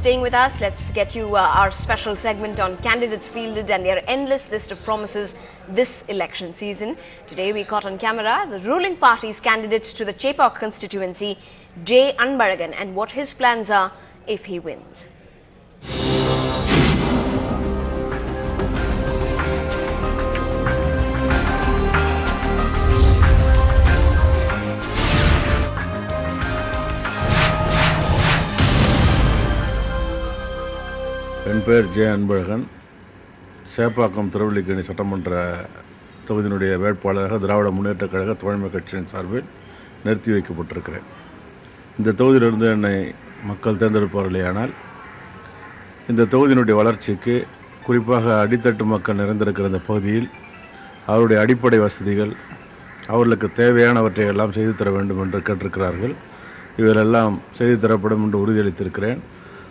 staying with us. Let's get you our special segment on candidates fielded and their endless list of promises this election season. Today we caught on camera the ruling party's candidate to the Chepauk constituency, J. Anbaragan, and what his plans are if he wins. என் பேர் J Anbazhagan. Chepauk Thiruvallikeni சட்டமன்ற தொகுதியினுடைய வேட்பாளராக திராவிட முன்னேற்றக் கழக தோழமை கட்சியின் சார்பில் நிறுத்தி வைக்கப்பட்டிருக்கிறேன். இந்த தொகுதியிலிருந்து என்னை மக்கள் தேர்ந்தெடுப்பார்களேயானால் இந்த தொகுதியினுடைய வளர்ச்சிக்கு, குறிப்பாக அடித்தட்டு மக்கள் நிறைந்திருக்கிற இந்த பகுதியில் அவருடைய அடிப்படை வசதிகள், அவர்களுக்கு தேவையானவற்றை எல்லாம் செய்து தர வேண்டும் என்று கேட்டிருக்கிறார்கள். இவையெல்லாம் செய்து தரப்படும் என்று உறுதியளித்திருக்கிறேன்.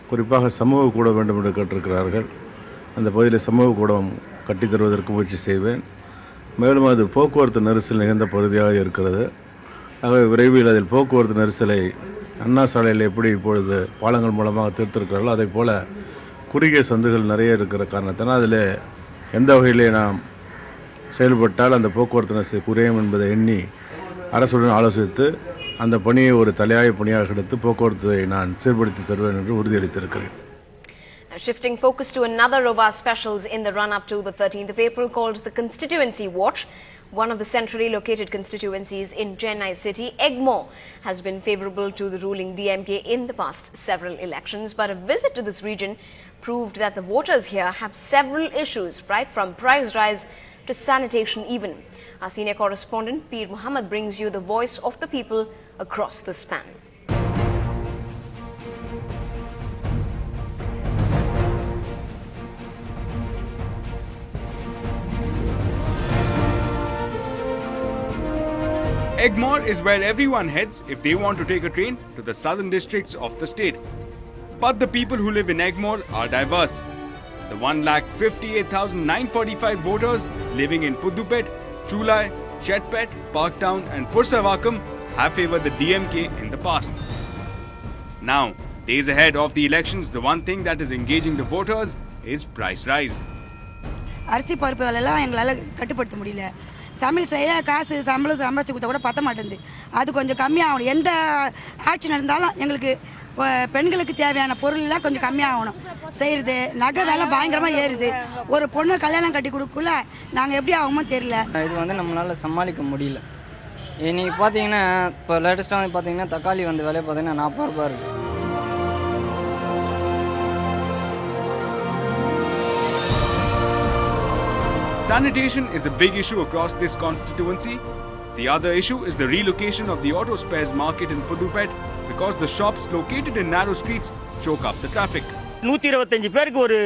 குறிப்பாக சமூக கூட வேண்டும் என்று கேட்டிருக்கிறார்கள். அந்த பகுதியில் சமூக கூடம் கட்டித்தருவதற்கு முயற்சி செய்வேன். மேலும் அது போக்குவரத்து நெரிசல் நிகழ்ந்த பகுதியாக இருக்கிறது. ஆகவே விரைவில் அதில் போக்குவரத்து நெரிசலை அண்ணா சாலையில் எப்படி இப்பொழுது பாலங்கள் மூலமாக தீர்த்திருக்கிறார்களோ அதே போல் குறுகிய சந்துகள் நிறைய இருக்கிற காரணத்தினால் அதில் எந்த வகையிலே நாம் செயல்பட்டால் அந்த போக்குவரத்து நெரிசல் குறையும் என்பதை எண்ணி அரசுடன் ஆலோசித்து அந்த பணியை ஒரு தலையாய பணியாக எடுத்து போக்குவரத்தை நான் சீர்படுத்தி தருவேன் என்று உறுதியளித்திருக்கிறேன். Shifting focus to another of our specials in the run-up to the 13th of April called the Constituency Watch. One of the centrally located constituencies in Chennai city, Egmore, has been favourable to the ruling DMK in the past several elections. But a visit to this region proved that the voters here have several issues, right from price rise to sanitation even. Our senior correspondent, Peer Muhammad, brings you the voice of the people across the span. Egmore is where everyone heads if they want to take a train to the southern districts of the state. But the people who live in Egmore are diverse. The 1,58,945 voters living in Puddupet, Chulai, Chetpet, Parktown and Pursavakkam have favoured the DMK in the past. Now, days ahead of the elections, the one thing that is engaging the voters is price rise. அரிசி பருப்பு விலையெல்லாம் எங்களால் கட்டுப்படுத்த முடியல. சமையல் செய்ய காசு சம்பளம் சம்பாதிச்சு கொடுத்தா கூட பத்த மாட்டேங்குது. அது கொஞ்சம் கம்மியாகணும். எந்த ஆக்ஷன் இருந்தாலும் எங்களுக்கு பெண்களுக்கு தேவையான பொருள்லாம் கொஞ்சம் கம்மியாகணும். செய்கிறது நகை விலை பயங்கரமாக ஏறுது. ஒரு பொண்ணு கல்யாணம் கட்டி கொடுக்கல நாங்கள் எப்படி ஆகுமோ தெரியல. இது நம்மளால் சமாளிக்க முடியல. இன்னைக்கு பார்த்தீங்கன்னா இப்போ லேட்டஸ்ட்டாக வந்து பார்த்தீங்கன்னா தக்காளி வந்து விலை பார்த்தீங்கன்னா 40 ரூபாய் இருக்குது. Sanitation is a big issue across this constituency. The other issue is the relocation of the auto spares market in Puddupet because the shops located in narrow streets choke up the traffic. 125 பேருக்கு ஒரு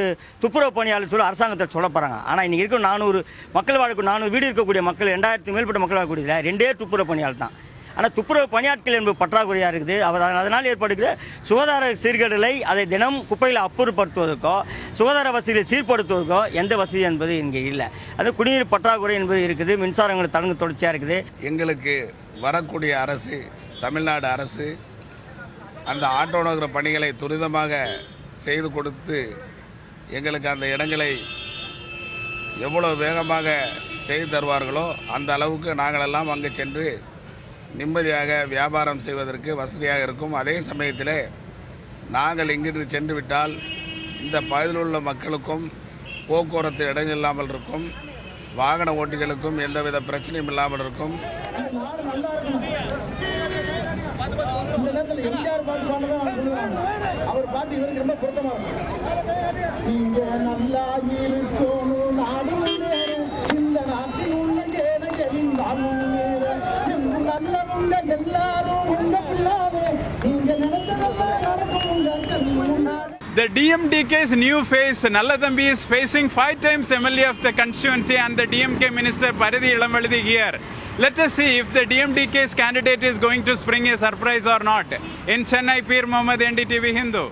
துப்புரவு பணியாளர் சொல்ல அரசாங்கத்தை சொல்ல போகிறாங்க. ஆனால் இன்றைக்கி இருக்க 400 மக்கள் வாழக்கூடிய 400 வீடு இருக்கக்கூடிய மக்கள் 2000 மேற்பட்ட மக்கள் வாழக்கூடியதில்லை 2 துப்புரவு பணியாளர் தான். ஆனால் துப்புரவு பணியாட்கள் என்பது பற்றாக்குறையாக இருக்குது. அதனால் ஏற்படுகிற சுகாதார சீர்கேடுகளை அதை தினம் குப்பையில் அப்புறப்படுத்துவதற்கோ சுகாதார வசதிகளை சீர்படுத்துவதற்கோ எந்த வசதி என்பது இங்கே இல்லை. அது குடிநீர் பற்றாக்குறை என்பது இருக்குது. மின்சாரங்கள் தடங்கு தொடர்ச்சியாக இருக்குது. எங்களுக்கு வரக்கூடிய அரசு, தமிழ்நாடு அரசு அந்த ஆட்டோ நகர பணிகளை துரிதமாக செய்து கொடுத்து எங்களுக்கு அந்த இடங்களை எவ்வளோ வேகமாக செய்து தருவார்களோ அந்த அளவுக்கு நாங்களெல்லாம் அங்கே சென்று நிம்மதியாக வியாபாரம் செய்வதற்கு வசதியாக இருக்கும். அதே சமயத்தில் நாங்கள் இங்கிருந்து சென்று விட்டால் இந்த பகுதியில் உள்ள மக்களுக்கும் போக்குவரத்து இடையில்லாமல் இருக்கும், வாகன ஓட்டிகளுக்கும் எந்தவித பிரச்சனையும் இல்லாமல் இருக்கும். The DMDK's new face, Nallathambi, is facing 5 times MLA of the constituency and the DMK minister Paridhi Ilamvalidi here. Let us see if the DMDK's candidate is going to spring a surprise or not. In Chennai, Peer Muhammad, NDTV Hindu.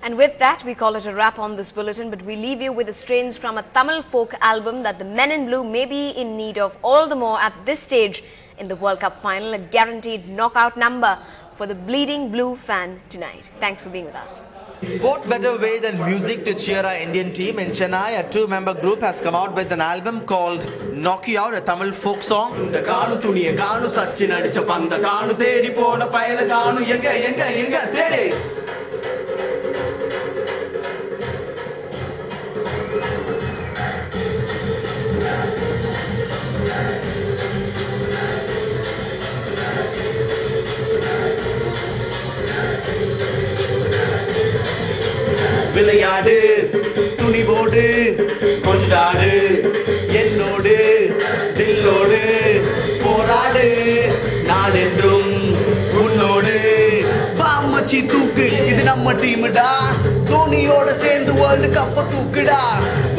And with that, we call it a wrap on this bulletin, but we leave you with the strains from a Tamil folk album that the Men in Blue may be in need of all the more at this stage in the World Cup final, a guaranteed knockout number for the bleeding blue fan tonight. Thanks for being with us. What better way than music to cheer our Indian team? In Chennai, a 2-member group has come out with an album called Knock You Out, a Tamil folk song. விளையாடு துணிவோடு கொண்டாடு என்னோடு தில்லோடு போராடு நான் என்றும் உன்னோடு பாமச்சி தூக்கு இது நம்ம டீம்டா தோனியோட சேர்ந்து வேர்ல்டு கப்ப தூக்குடா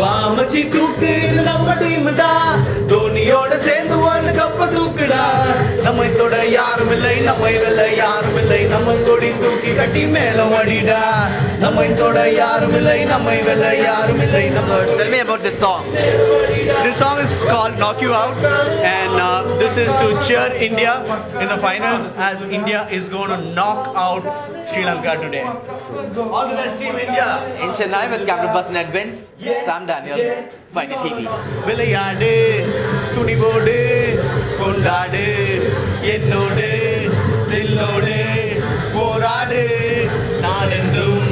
பாமச்சி தூக்கு இது நம்ம டீம்டா தோனியோட சேர்ந்து வேர்ல்டு கப்ப தூக்குடா நம்மை தொட யாரும் இல்லை நம்மை வெல்ல யாரும் இல்லை நம்ம கொடி தூக்கி கட்டி மேல அடிடா நம்மை தொட யாரும் இல்லை நம்மை வெல்ல யாரும் இல்லை நம்ம. Tell me about this song. This song is called Knock You Out, and this is to cheer India in the finals as India is going to knock out Sri Lanka today. All the best, Team India. In Chennai with camera person Edwin, Sam Daniel, Fighter TV. விளையாடு துணிவோடு கொண்டாடு என்னோடு தில்லோடு போராடு நான் என்றும்